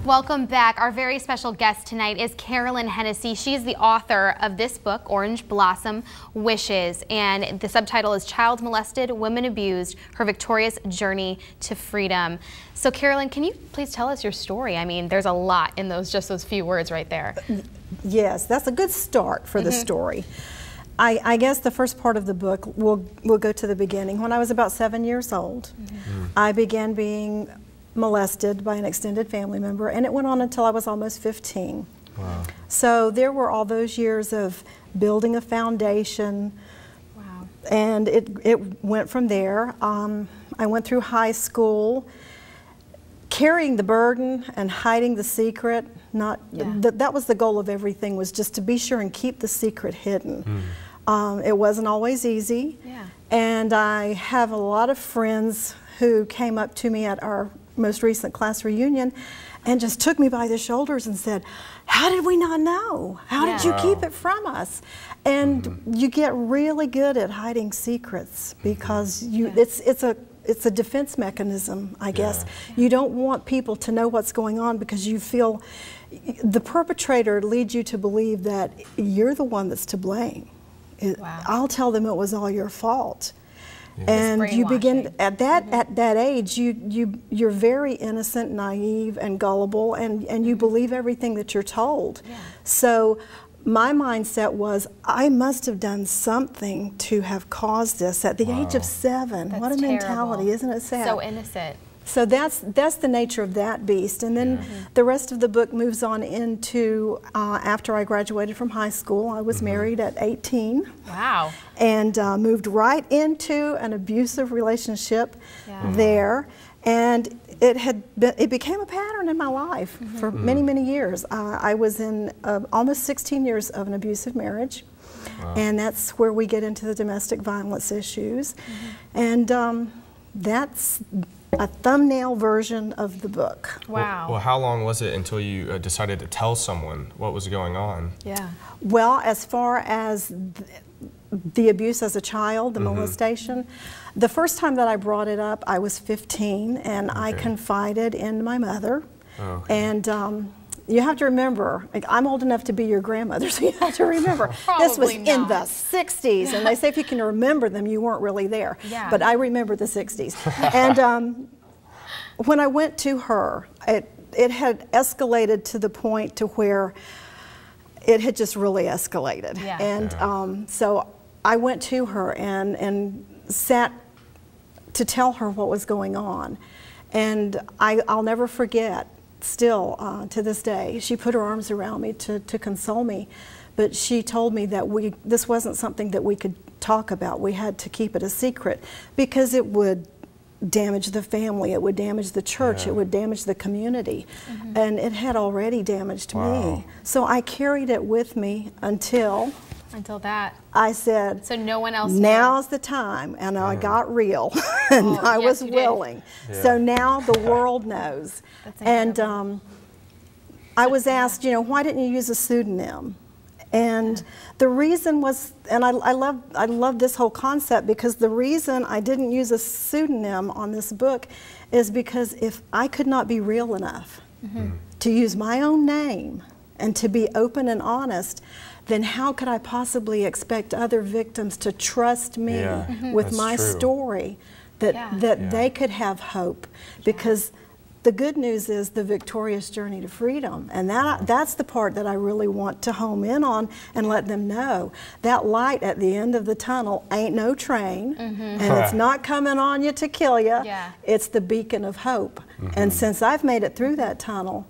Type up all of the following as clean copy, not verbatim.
Welcome back. Our very special guest tonight is Carolyn Hennessy. She's the author of this book, Orange Blossom Wishes, and the subtitle is Child Molested, Women Abused, Her Victorious Journey to Freedom. So Carolyn, can you please tell us your story? I mean, there's a lot in just those few words right there. Yes, that's a good start for the story. I guess the first part of the book will go to the beginning. When I was about 7 years old, I began being molested by an extended family member, and it went on until I was almost 15. Wow. So there were all those years of building a foundation, and it went from there. I went through high school, carrying the burden and hiding the secret. That was the goal of everything, was just to be sure and keep the secret hidden. It wasn't always easy, and I have a lot of friends who came up to me at our most recent class reunion and just took me by the shoulders and said, "How did we not know? How did you keep it from us?" And you get really good at hiding secrets because it's a defense mechanism, I guess. You don't want people to know what's going on because you feel the perpetrator leads you to believe that you're the one that's to blame. I'll tell them it was all your fault. And you begin at that age. You're very innocent, naive, and gullible, and you believe everything that you're told. So my mindset was, I must have done something to have caused this at the age of 7. That's what a mentality, isn't it sad? So innocent. So that's the nature of that beast. And then the rest of the book moves on into after I graduated from high school. I was married at 18. Wow. And moved right into an abusive relationship there. And it became a pattern in my life for many, many years. I was in almost 16 years of an abusive marriage. And that's where we get into the domestic violence issues. And that's a thumbnail version of the book. Wow. Well, how long was it until you decided to tell someone what was going on? Well, as far as the abuse as a child, the molestation, the first time that I brought it up, I was 15, and I confided in my mother. And you have to remember, I'm old enough to be your grandmother, so you have to remember, this was in the 60s, and they say if you can remember them, you weren't really there. But I remember the 60s. And when I went to her, it had escalated to the point to where it had just really escalated. And so I went to her and sat to tell her what was going on. And I'll never forget, still to this day, she put her arms around me to console me, but she told me that this wasn't something that we could talk about. We had to keep it a secret because it would damage the family, it would damage the church, it would damage the community, and it had already damaged me. So I carried it with me until that. I said, so no one else now's the time, and I got real, and I was willing. So now the world knows. And I was asked, why didn't you use a pseudonym? And the reason was, and I love this whole concept, because the reason I didn't use a pseudonym on this book is because if I could not be real enough to use my own name and to be open and honest, then how could I possibly expect other victims to trust me with my story, that they could have hope? Because the good news is the victorious journey to freedom, and that's the part that I really want to home in on and let them know. That light at the end of the tunnel ain't no train, and it's not coming on you to kill you. It's the beacon of hope. And since I've made it through that tunnel,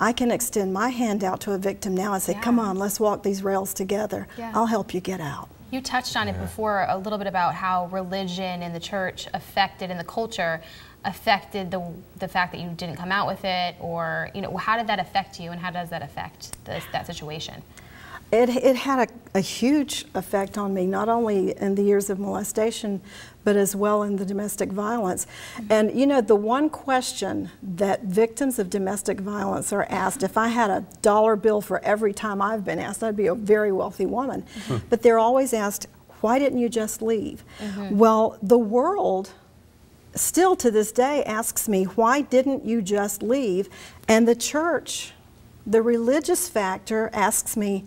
I can extend my hand out to a victim now and say, come on, let's walk these rails together. I'll help you get out. You touched on it before a little bit about how religion and the church affected, and the culture affected the fact that you didn't come out with it, or how did that affect you, and how does that affect that situation? It had a huge effect on me, not only in the years of molestation, but as well in the domestic violence. And the one question that victims of domestic violence are asked, if I had a dollar bill for every time I've been asked, I'd be a very wealthy woman. But they're always asked, why didn't you just leave? Well, the world still to this day asks me, why didn't you just leave? And the church, the religious factor, asks me,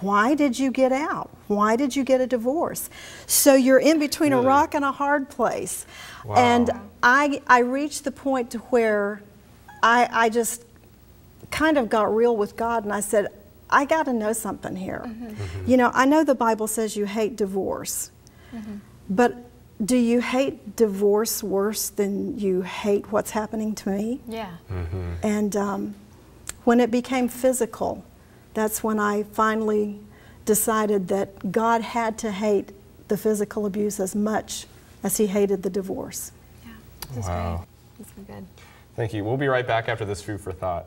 why did you get out? Why did you get a divorce? So you're in between a rock and a hard place. Wow. And I reached the point to where I just kind of got real with God, and I said, I got to know something here. You know, I know the Bible says you hate divorce, but do you hate divorce worse than you hate what's happening to me? Yeah. And when it became physical, that's when I finally decided that God had to hate the physical abuse as much as he hated the divorce. Yeah, this is great. This is good. Thank you. We'll be right back after this food for thought.